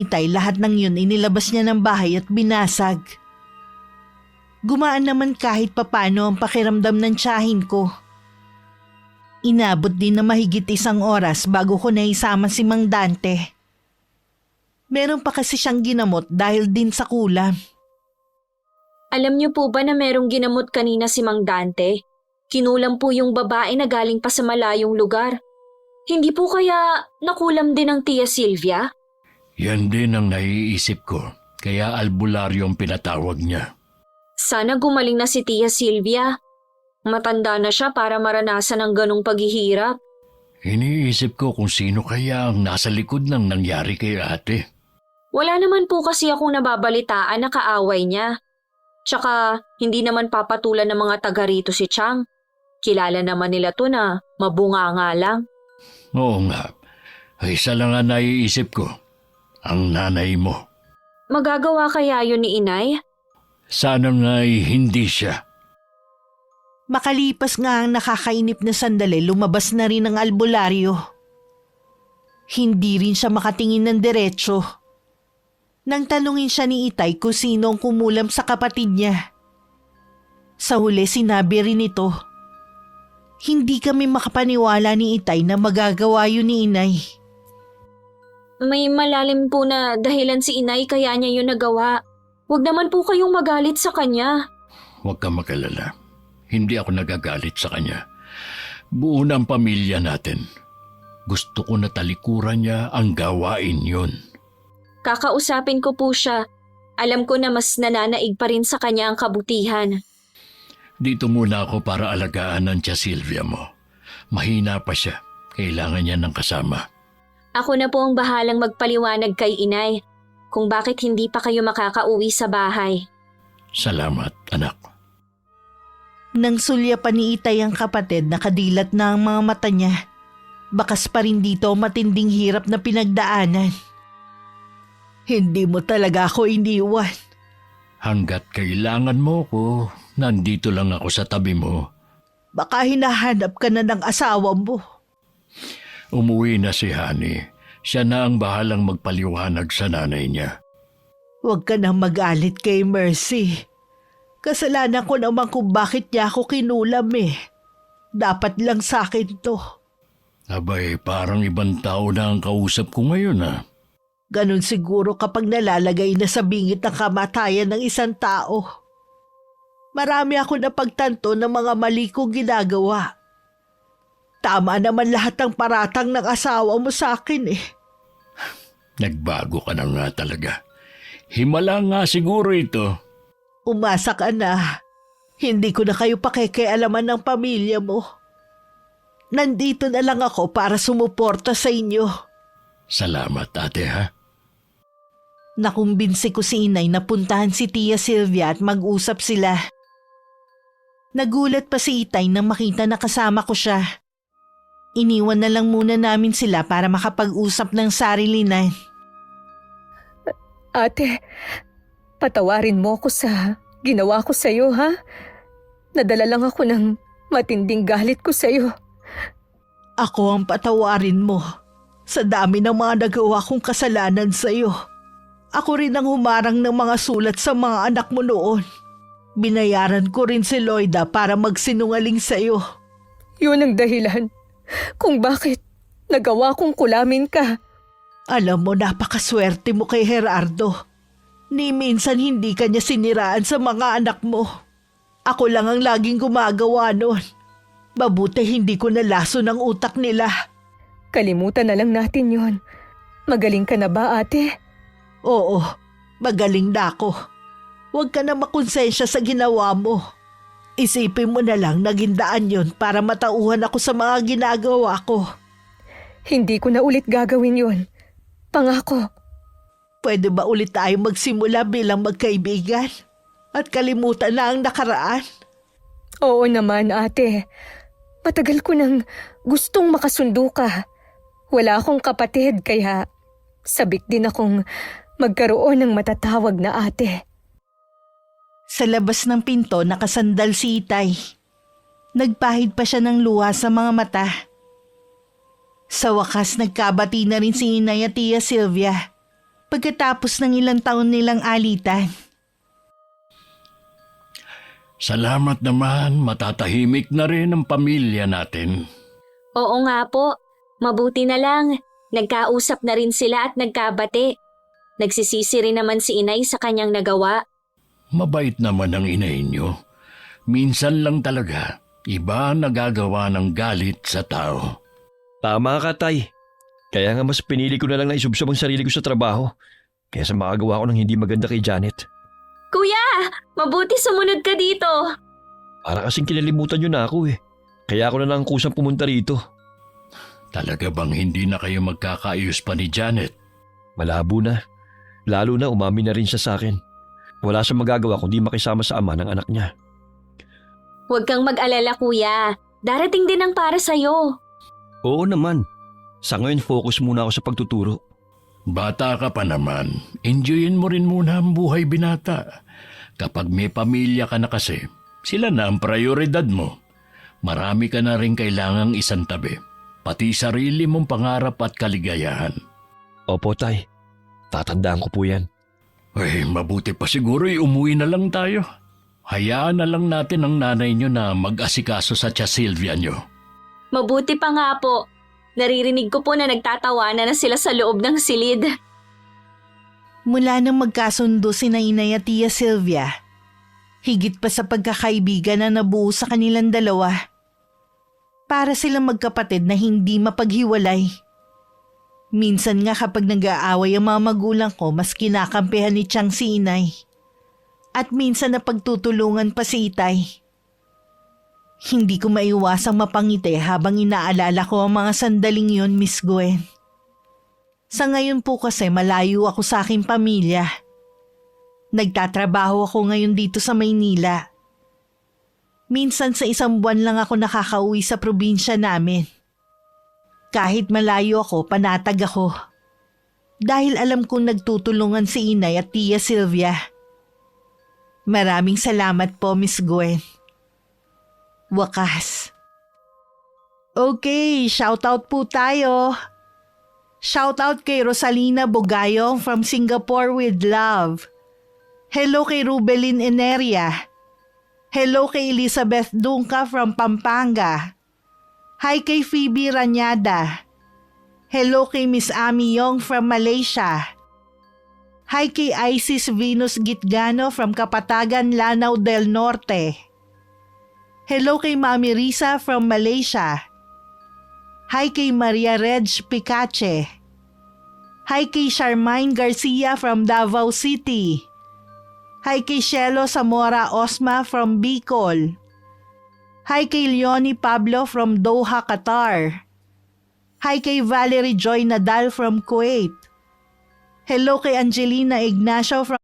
Itay, lahat ng yun inilabas niya ng bahay at binasag. Gumaan naman kahit papano ang pakiramdam ng tiyahin ko. Inabot din na mahigit 1 oras bago ko naisama si Mang Dante. Meron pa kasi siyang ginamot dahil din sa kulam. Alam niyo po ba na merong ginamot kanina si Mang Dante? Kinulam po yung babae na galing pa sa malayong lugar. Hindi po kaya nakulam din ang Tia Silvia? Yan din ang naiisip ko, kaya albularyo ang pinatawag niya. Sana gumaling na si Tia Silvia. Matanda na siya para maranasan ang ganong paghihirap. Iniisip ko kung sino kaya ang nasa likod ng nangyari kay ate. Wala naman po kasi akong nababalitaan na kaaway niya. Tsaka hindi naman papatulan ng mga taga rito si Chang. Kilala naman nila to na mabunganga lang. Oo nga, isa lang ang naiisip ko. Ang nanay mo. Magagawa kaya yun ni Inay? Sana nga'y hindi siya. Makalipas nga ang nakakainip na sandali, lumabas na rin ang albularyo. Hindi rin siya makatingin ng diretsyo. Nang tanungin siya ni Itay kung sino ang kumulam sa kapatid niya. Sa huli sinabi rin ito. Hindi kami makapaniwala ni Itay na magagawa yun ni Inay. May malalim po na dahilan si Inay kaya niya yun nagawa. Huwag naman po kayong magalit sa kanya. Huwag kang magalala. Hindi ako nagagalit sa kanya. Buo na ang pamilya natin. Gusto ko na talikuran niya ang gawain yun. Kakausapin ko po siya. Alam ko na mas nananaig pa rin sa kanya ang kabutihan. Dito muna ako para alagaan ang Tia Silvia mo. Mahina pa siya. Kailangan niya ng kasama. Ako na po ang bahalang magpaliwanag kay Inay kung bakit hindi pa kayo makakauwi sa bahay. Salamat, anak. Nang sulyapan ni Itay ang kapatid, nakadilat na ang mga mata niya. Bakas pa rin dito matinding hirap na pinagdaanan. Hindi mo talaga ako iniwan. Hanggat kailangan mo ko, nandito lang ako sa tabi mo. Baka hinahanap ka na ng asawa mo. Umuwi na si Honey. Siya na ang bahalang magpaliwanag sa nanay niya. Huwag ka nang magalit kay Mercy. Kasalanan ko naman kung bakit niya ako kinulam eh. Dapat lang sa akin to. Abay, parang ibang tao na ang kausap ko ngayon ah. Ganon siguro kapag nalalagay na sa bingit ng kamatayan ng isang tao. Marami ako napagtanto ng mga mali kong ginagawa. Tama naman lahat ng paratang ng asawa mo sa akin eh. Nagbago ka na nga talaga. Himala nga siguro ito. Umasa ka na. Hindi ko na kayo pakikialaman ng pamilya mo. Nandito na lang ako para sumuporta sa inyo. Salamat, ate ha. Nakumbinsi ko si Inay na puntahan si Tia Silvia at mag-usap sila. Nagulat pa si Itay nang makita na kasama ko siya. Iniwan na lang muna namin sila para makapag-usap ng sarilinan. Ate, patawarin mo ko sa ginawa ko sa'yo, ha? Nadala lang ako ng matinding galit ko sa'yo. Ako ang patawarin mo. Sa dami ng mga nagawa kong kasalanan sa'yo. Ako rin ang humarang ng mga sulat sa mga anak mo noon. Binayaran ko rin si Loida para magsinungaling sa'yo. Yun ang dahilan kung bakit nagawa kong kulamin ka. Alam mo, napakaswerte mo kay Gerardo. Ni minsan hindi ka niya siniraan sa mga anak mo. Ako lang ang laging gumagawa nun. Mabuti hindi ko nalaso ng utak nila. Kalimutan na lang natin yon. Magaling ka na ba, ate? Oo, magaling na ako. Huwag ka na makonsensya sa ginawa mo. Isipin mo na lang naging daan yun para matauhan ako sa mga ginagawa ko. Hindi ko na ulit gagawin yon. Pangako. Pwede ba ulit tayo magsimula bilang magkaibigan? At kalimutan na ang nakaraan? Oo naman, ate. Matagal ko nang gustong makasundo ka. Wala akong kapatid kaya sabik din akong magkaroon ng matatawag na ate. Sa labas ng pinto nakasandal si Itay. Nagpahid pa siya ng luha sa mga mata. Sa wakas nagkabati na rin si Inay at Tia Silvia. pagkatapos ng ilang taon nilang alitan. Salamat naman, matatahimik na rin ang pamilya natin. Oo nga po. Mabuti na lang. Nagkausap na rin sila at nagkabati. Nagsisisi rin naman si inay sa kanyang nagawa. Mabait naman ang inay niyo. Minsan lang talaga, iba nagagawa ng galit sa tao. Tama ka, Tay. Kaya nga mas pinili ko na lang na isubsob ang sarili ko sa trabaho kaysa makagawa ko ng hindi maganda kay Janet. Kuya! Mabuti sumunod ka dito. Para kasing kinalimutan niyo na ako eh. Kaya ako na lang kusang pumunta rito. Talaga bang hindi na kayo magkakaayos pa ni Janet? Malabo na. Lalo na umamin na rin siya sa akin. Wala siyang magagawa kundi makisama sa ama ng anak niya. Huwag kang mag-alala, kuya. Darating din ang para sa'yo. Oo naman. Sa ngayon focus muna ako sa pagtuturo. Bata ka pa naman, enjoyin mo rin muna ang buhay binata. Kapag may pamilya ka na kasi, sila na ang prioridad mo. Marami ka na rin kailangang isang tabi, pati sarili mong pangarap at kaligayahan. Opo, Tay. Tatandaan ko po yan. Ay, mabuti pa siguro umuwi na lang tayo. Hayaan na lang natin ang nanay nyo na mag-asikaso sa tia Sylvia nyo. Mabuti pa nga po. Naririnig ko po na nagtatawanan na sila sa loob ng silid. Mula nang magkasundo sina Inay at Tia Sylvia, higit pa sa pagkakaibigan na nabuo sa kanilang dalawa. Para silang magkapatid na hindi mapaghiwalay. Minsan nga kapag nag-aaway ang mga magulang ko, mas kinakampihan ni Chang si Inay. At minsan napagtutulungan pa si Itay. Hindi ko maiwasang mapangiti habang inaalala ko ang mga sandaling yon, Miss Gwen. Sa ngayon po kasi malayo ako sa aking pamilya. Nagtatrabaho ako ngayon dito sa Maynila. Minsan sa isang buwan lang ako nakakauwi sa probinsya namin. Kahit malayo ako, panatag ako. Dahil alam kong nagtutulungan si Inay at Tia Sylvia. Maraming salamat po, Miss Gwen. Wakas. Okay, shoutout po tayo. Shoutout kay Rosalina Bugayong from Singapore with love. Hello kay Rubelin Eneria. Hello kay Elizabeth Dunca from Pampanga. Hi kay Phoebe Ranyada. Hello kay Miss Ami Yong from Malaysia. Hi kay Isis Venus Gitgano from Kapatagan, Lanao del Norte. Hello kay Mami Risa from Malaysia. Hi kay Maria Reg Picache. Hi kay Charmaine Garcia from Davao City. Hi kay Shelo Zamora Osma from Bicol. Hi kay Leonie Pablo from Doha, Qatar. Hi kay Valerie Joy Nadal from Kuwait. Hello kay Angelina Ignacio from